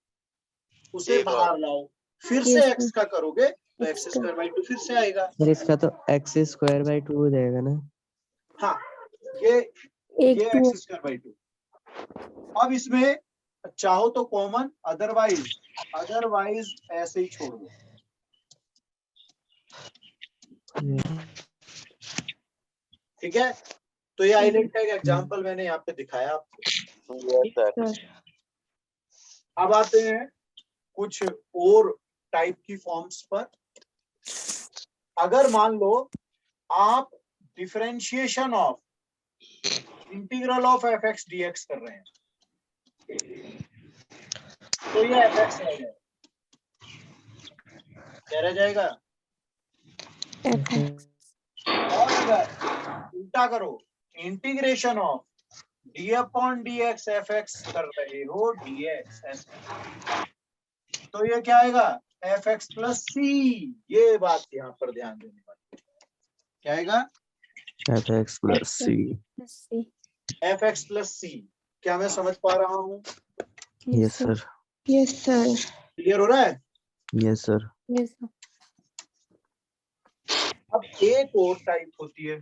उसे बाहर लाओ, फिर से x का करोगे तो x²/2 फिर से आएगा। सर इसका तो x²/2 हो जाएगा ना? हाँ, ये x²/2। अब इसमें चाहो तो कॉमन, अदरवाइज ऐसे ही छोड़ दो। ठीक है? तो ये आइलेट का एक एग्जांपल मैंने यहाँ पे दिखाया आपको। अब आते हैं कुछ और टाइप की फॉर्म्स पर। अगर मान लो आप differentiation of integral of fx dx कर रहे हैं, तो ये fx रह जाएगा। क्या रह जाएगा? fx और अगर उल्टा करो, integration of D upon D x F x कर रहे हो dx ऐसे, तो ये क्या आएगा, एफ एक्स प्लस सी। ये बात यहाँ पर ध्यान देने वाली, क्या आएगा, fx plus c. plus c. F X plus C. क्या मैं समझ पा रहा हूँ? Yes sir. Yes sir. Clear हो रहा है? Yes sir. Yes, sir. अब एक और टाइप होती है,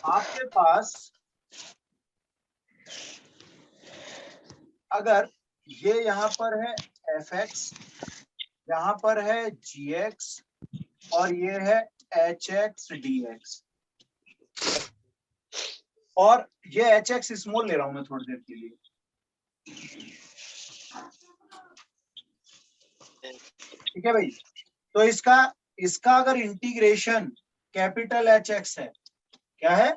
आपके पास अगर ये यहाँ पर है एफ एक्स, यहाँ पर है जी एक्स, और ये है एच एक्स डी एक्स, और ये एच एक्स स्मॉल ले रहा हूं मैं थोड़ी देर के लिए। ठीक है भाई, तो इसका अगर इंटीग्रेशन कैपिटल एच एक्स है, क्या है,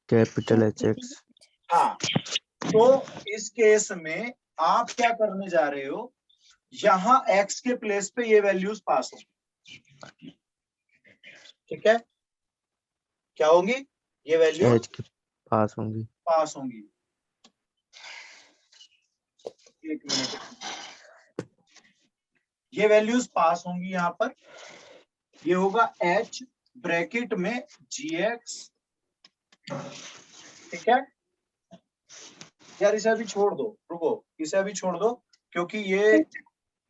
Capital hx. हाँ, तो इस केस में आप क्या करने जा रहे हो, यहाँ x के प्लेस पे ये वैल्यूज पास होंगी। ठीक है, क्या होंगी, ये वैल्यू h के पास होंगी. पास होंगी। एक मिनट, ये वैल्यूज पास होंगी यहाँ पर, ये होगा h ब्रैकेट में gx। ठीक है यार, इसे अभी छोड़ दो, रुको, इसे अभी छोड़ दो, क्योंकि ये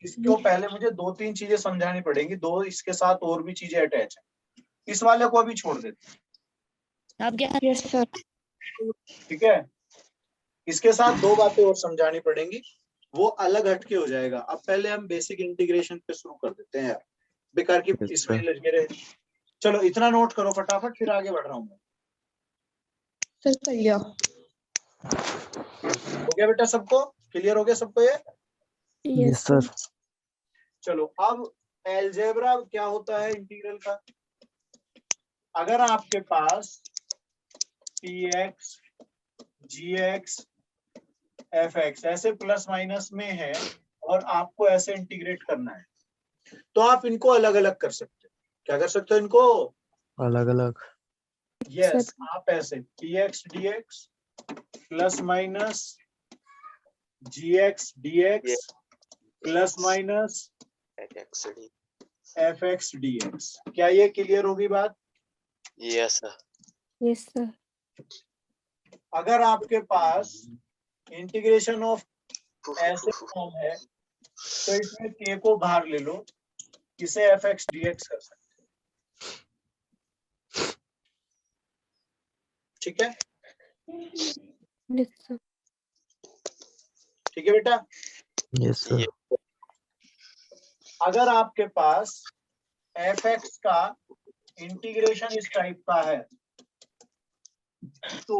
इसको पहले मुझे 2-3 चीजें समझानी पड़ेंगी, दो इसके साथ और भी चीजें अटैच है। इस वाले को अभी छोड़ देते हैं। Yes sir. ठीक है, इसके साथ 2 बातें और समझानी पड़ेंगी, वो अलग हटके हो जाएगा। अब पहले हम बेसिक इंटीग्रेशन पे शुरू कर देते हैं यार, बेकार की Yes, इसमें sir. लगे रहे। चलो इतना नोट करो फटाफट, फिर आगे बढ़ रहा हूं मैं। सर कर लिया। हो गया बेटा सबको, क्लियर हो गया सबको ये? Yes sir. चलो अब एलजेब्रा क्या होता है इंटीग्रल का। अगर आपके पास px gx fx ऐसे प्लस माइनस में है और आपको ऐसे इंटीग्रेट करना है, तो आप इनको अलग अलग कर सकते हो। क्या कर सकते हो इनको? अलग अलग. यस, आप ऐसे px dx plus minus gx dx plus minus fx dx। क्या ये क्लियर होगी बात? Yes sir. Yes, sir. अगर आपके पास इंटीग्रेशन ऑफ ऐसे फॉर्म है, तो इसमें k को बाहर ले लो, इसे fx dx कर सकते हैं। ठीक है, Yes, sir. ठीक है बेटा। Yes sir. अगर आपके पास fx का इंटीग्रेशन इस टाइप का है, तो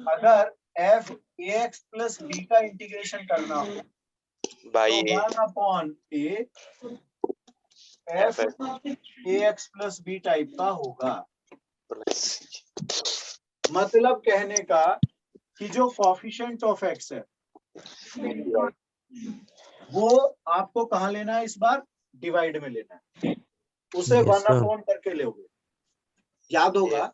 अगर f ax प्लस b का इंटीग्रेशन करना हो, बाई तो 1/a f ax plus b type का होगा। मतलब कहने का कि जो कॉफिशिएंट ऑफ x है, वो आपको कहाँ लेना है, इस बार डिवाइड में लेना है, उसे Yes, sir. 1/, करके लोगे। याद होगा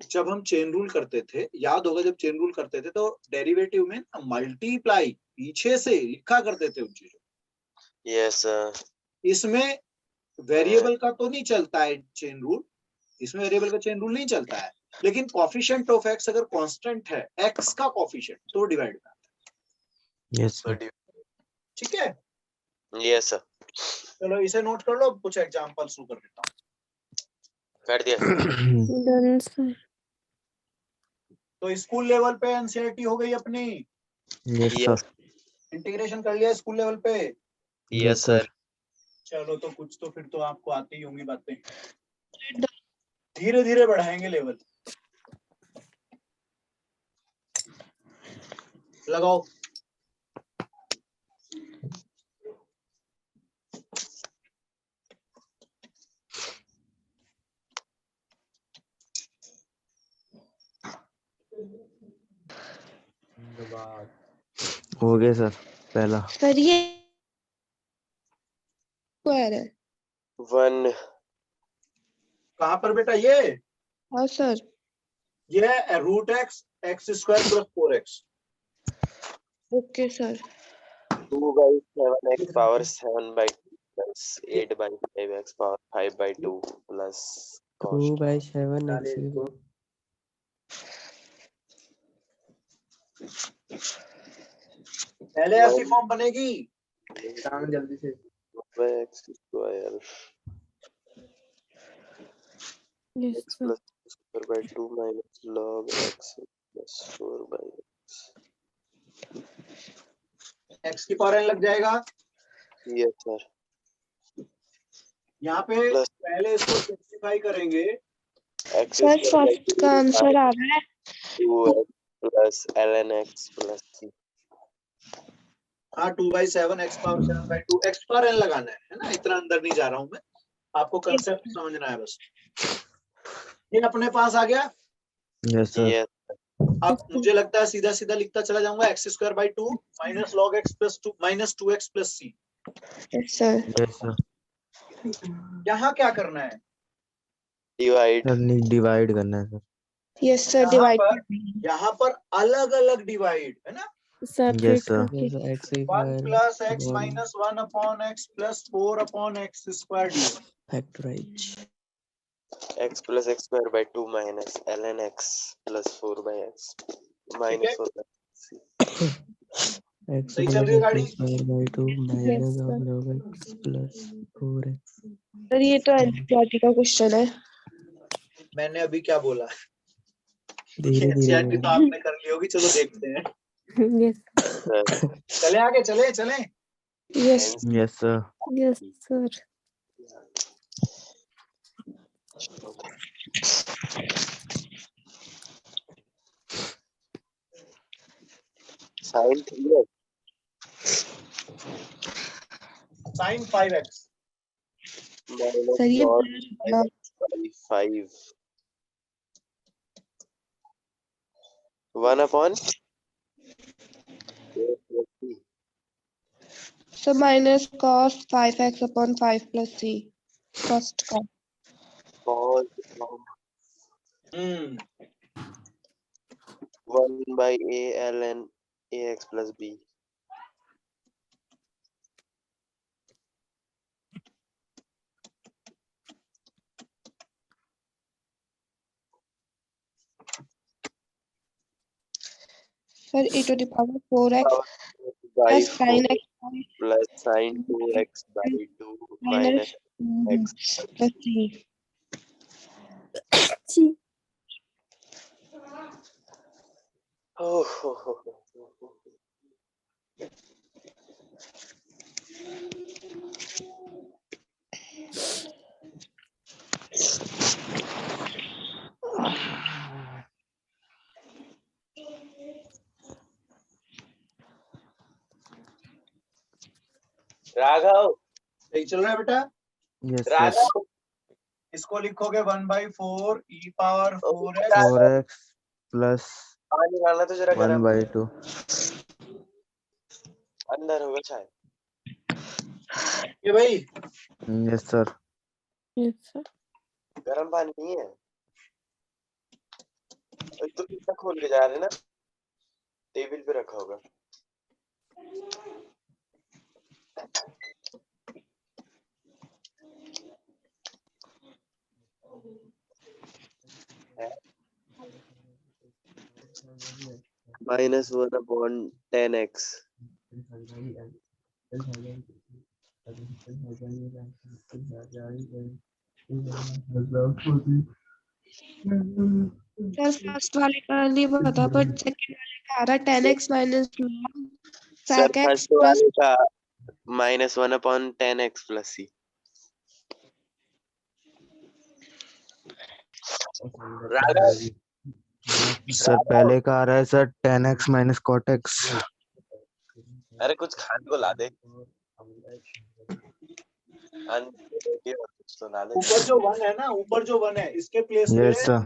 जब हम चेन रूल करते थे, जब चेन रूल करते थे तो डेरिवेटिव में मल्टीप्लाई पीछे से लिखा करते थे उन चीजों। Yes sir. इसमें वेरिएबल का तो नहीं चलता है चेन रूल, इसमें वेरिएबल का चेन रूल नहीं चलता है, लेकिन कॉफिशिएंट ऑफ x अगर कांस्टेंट है, x का कॉफिशिएंट, तो डिवाइड में आता है। Yes sir. ठीक है, यस सर। चलो इसे नोट कर लो, कुछ एग्जांपल शुरू कर देता हूँ। कर दिया। Done, sir. तो स्कूल लेवल पे एनसीईआरटी हो गई अपनी, Yes sir. इंटीग्रेशन कर लिया स्कूल लेवल पे। Yes sir. चलो तो कुछ तो फिर तो आपको आती ही होंगी बातें, धीरे धीरे बढ़ाएंगे लेवल। लगाओ। हो गया सर पहला. सर ये स्क्वायर है। 1 कहाँ पर बेटा ये हाँ सर। ये है root X X square plus 4x। Okay sir. 2 by 7x power 7 by 2 plus 8 by 5x power 5 by 2 plus cos 2/7 डालिए x इसको। पहले ऐसी फॉर्म बनेगी जल्दी से। by x square Yes, x sir. plus square by 2 minus log x plus 4 by x. x की पावर n लग जाएगा। Yes sir. यहाँ पे Plus पहले इसको सिंप्लीफाई करेंगे। x sir square by first का आंसर आ रहा है 2x plus ln x plus c. हाँ 2/7 x power 7/2 x power n लगाना है ना, इतना अंदर नहीं जा रहा हूँ मैं, आपको कंसेप्ट समझना है बस। ये अपने पास आ गया। Yes, sir. Yes. अब मुझे लगता है सीधा सीधा लिखता चला जाऊंगा x²/2 minus log x plus 2 minus 2x plus c। Yes sir. Yes, sir. यहाँ क्या करना है, Divide. Sir, नहीं डिवाइड करना है सर। Yes sir divide. यहाँ पर अलग अलग डिवाइड है ना। Sir, Yes, sir. फिर Yes, x 1 plus x minus 1/x plus 4/x²। factorize. X plus x square by 2 minus ln x plus 4 by x minus 4 by c. X सही plus चल रही है x गाड़ी। square by 2 minus sir. log x plus 4x. Sir ये तो एनसीईआरटी का क्वेश्चन है। मैंने अभी क्या बोला, धीरे धीरे एनसीईआरटी तो आपने कर ली होगी, चलो देखते हैं। Yes, चले आगे, चले चले। Yes. Yes, sir. yes, sir. Sin 3x sin 5x minus sir ये cos ना 5 1/. Sir minus cos 5x upon 5 plus c first का। cos 1 by a ln ax plus b. Sir e to the power 4x By plus 4 sin x plus sin 2x by 2 minus minus x. plus c। Oh, ho, ho, ho, ho, ho. Raghav सही चल रहा है बेटा। Yes, sir. राघव इसको लिखोगे 1/4 e power 4x 4x plus पानी डालना तो जरा गरम 1/2. अंदर होगा चाय। ये भाई Yes, sir. Yes, sir. गरम पानी नहीं है। तो कितना खोल के जा रहे ना, टेबल पे रखा होगा। minus 1/10x सर फर्स्ट वाले का नहीं पता बट सेकंड वाले का आ रहा है 10x minus sir sec x first plus वाले का minus 1/10x plus c। Raghav sir पहले का आ रहा है sir 10x minus cot x. अरे कुछ खाने को ला दे। कुछ तो ला दे। ऊपर जो 1 है ना, ऊपर जो 1 है इसके प्लेस पे Yes, sir.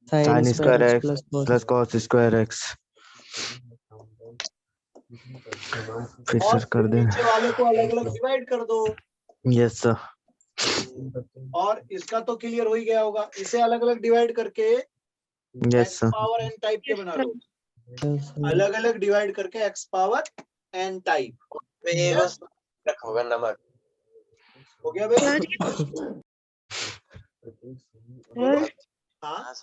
Sin square x plus cos square x. फिर और सर कर फिर दें. नीचे वाले को अलग अलग डिवाइड कर दो। Yes sir. और इसका तो क्लियर हो ही गया होगा। इसे अलग अलग डिवाइड करके Yes x sir. Power n type के बना लो। Yes sir. अलग अलग डिवाइड करके x पावर n टाइप होगा नमक। हो गया भाई? सर बोलो। हाँ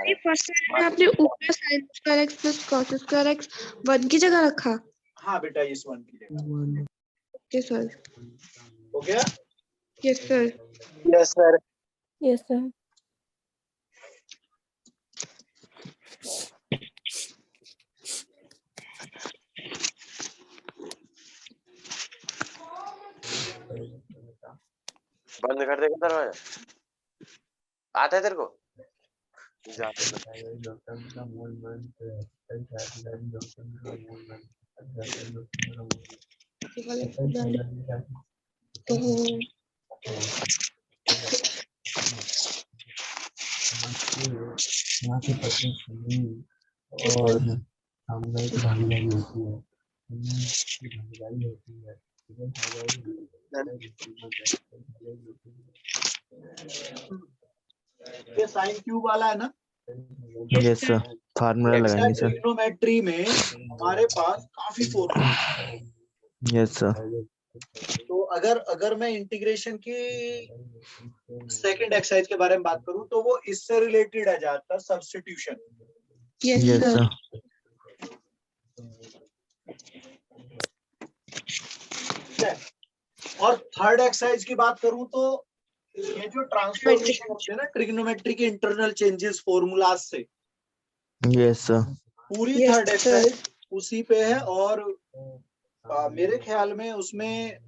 ये फर्स्ट में आपने ऊपर sin square x plus cos square x 1 की जगह रखा। हाँ बेटा, इस वन की जगह। Okay sir. हो गया? Yes sir. Yes sir. Yes, sir. बंद कर देगा दरवाजा। आता है तेरे को? जा और सामुदायिक भागीदारी होती है। ये साइन क्यूब वाला है ना? Yes sir. फार्मूला लगाएंगे सर। ट्रिग्नोमेट्री में हमारे पास काफी फॉर्मूला। Yes sir. तो अगर मैं इंटीग्रेशन की सेकंड एक्सरसाइज के बारे में बात करूं तो वो इससे रिलेटेड है ज्यादातर, substitution. Yes Yes sir. sir. और थर्ड एक्सरसाइज की बात करूं तो ये जो ट्रांसफॉर्मेशन होते हैं ना ट्रिग्नोमेट्री के इंटरनल चेंजेस फॉर्मूलाज से, Yes sir. पूरी Yes, थर्ड sir. एक्सरसाइज उसी पे है। और मेरे ख्याल में उसमें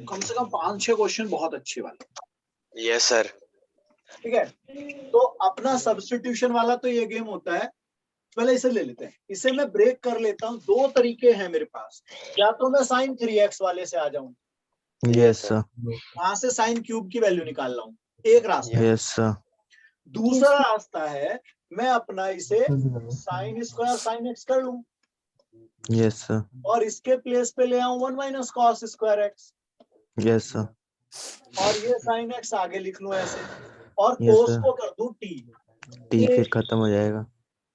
कम से कम 5-6 क्वेश्चन बहुत अच्छे वाले। Yes sir. ठीक है, तो अपना सब्स्टिट्यूशन वाला तो ये गेम होता है। पहले इसे ले लेते हैं, इसे मैं ब्रेक कर लेता हूँ। दो तरीके हैं मेरे पास, या तो मैं साइन 3x वाले से आ जाऊं, Yes sir. वहां से साइन क्यूब की वैल्यू निकाल लाऊं, एक रास्ता। Yes sir. दूसरा रास्ता है मैं अपना इसे साइन स्क्वायर साइन एक्स कर लूं Yes sir. और इसके प्लेस पे ले आऊं 1 minus cos square x, Yes sir. और ये साइन एक्स आगे लिख लूं ऐसे, और Yes, कोस sir. को कर दूं टी, टी फिर खत्म हो जाएगा।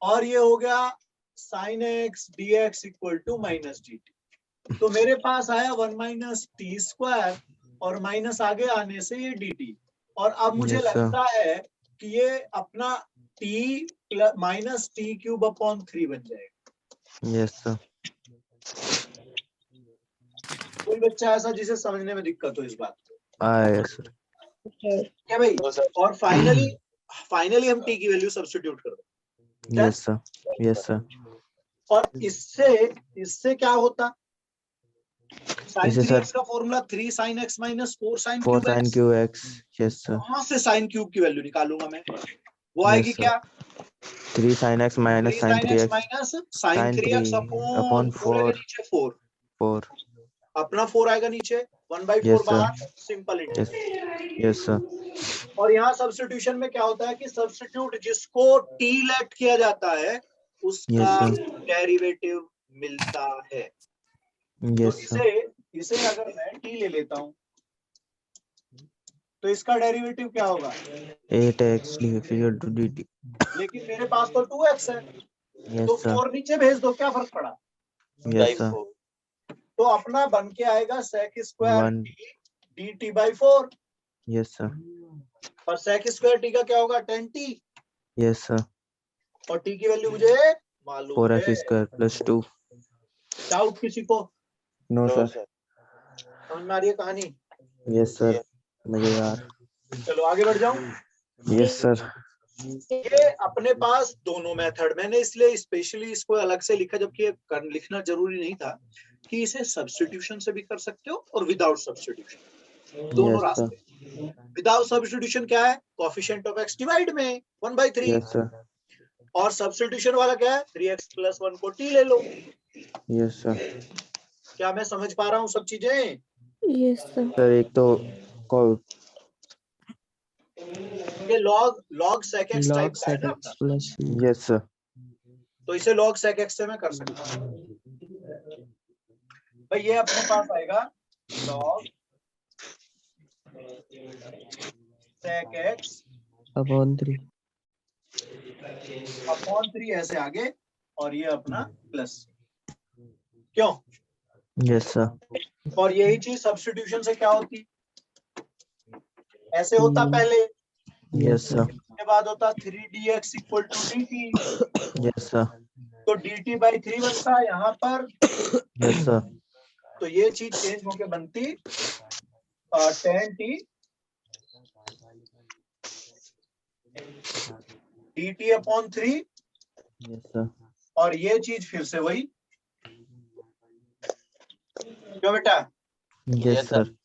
और ये हो गया sine X D X equal to minus D T. तो मेरे पास आया 1 माइनस टी स्क्वायर और माइनस आगे आने से ये डी टी। और अब मुझे Yes, sir. लगता है कि ये अपना T minus T cube upon 3 बन जाएगा। Yes sir. कोई बच्चा ऐसा जिसे समझने में दिक्कत हो इस बात को? Yes sir. क्या भाई? और फाइनली हम टी की वैल्यू सब्स्टिट्यूट कर दो। Yes sir. Yes sir. और इससे क्या होता? साइन इसे 3x सर का formula 3 sin x minus 4 sin 4 cube sin x। Q x. Yes sir. वहां से साइन क्यूब की वैल्यू निकालूंगा मैं, वो आएगी Yes sir. क्या? 3 sin x 3 minus sin sin 3x x minus sine sin 3x 3 upon upon 4 आएगा 4 नीचे 4, 4. अपना 4 आएगा नीचे, 1/4 Yes sir. बाहर, simple Yes. Integration. Yes sir. और यहाँ सब्स्टिट्यूशन में क्या होता है कि सब्स्टिट्यूट जिसको टी लेट किया जाता है उसका Yes sir. डेरिवेटिव मिलता है। तो Yes sir. इसे अगर मैं टी ले लेता हूं तो इसका डेरिवेटिव क्या होगा? 8x dx equal to dt. लेकिन मेरे पास तो 2x है, Yes तो sir. 4 नीचे भेज दो, क्या फर्क पड़ा? Yes sir. तो अपना बन के आएगा sec square 1. D T by 4, Yes sir. और sec स्क्वायर टी का क्या होगा? 10t, Yes sir. और टी की वैल्यू मुझे मालूम 4x है। square plus 2. डाउट किसी को? No sir. समझ में आ रही है कहानी? Yes sir. मजेदार। चलो आगे बढ़ जाऊं। Yes sir. ये अपने पास दोनों मेथड, मैंने इसलिए स्पेशली इसको अलग से लिखा, जबकि ये लिखना जरूरी नहीं था, कि इसे सब्स्टिट्यूशन से भी कर सकते हो और विदाउट सब्स्टिट्यूशन, दोनों Yes sir. रास्ते। विदाउट सब्स्टिट्यूशन क्या है? कोएफिशिएंट ऑफ x डिवाइड में 1/3। Yes sir. और सब्स्टिट्यूशन वाला क्या है? 3x + 1 को t ले लो। Yes sir. क्या मैं समझ पा रहा हूँ सब चीजें? Yes, sir. सर एक तो ये log sec x टाइप का है ना अपना, plus Yes sir. तो इसे log sec x से मैं कर सकता हूँ। भाई ये अपने पास आएगा log sec x upon 3 upon 3 ऐसे आगे, और ये अपना प्लस। क्यों? यस सर और यही चीज सब्स्टिट्यूशन से क्या होती? ऐसे होता पहले, यस सर के बाद होता 3dx equal to dt, yes sir तो dt बाई 3 बनता है यहाँ पर। यस सर तो ये चीज चेंज होके बनती tan t dt upon 3, yes sir और ये चीज फिर से वही। क्यों बेटा? Yes sir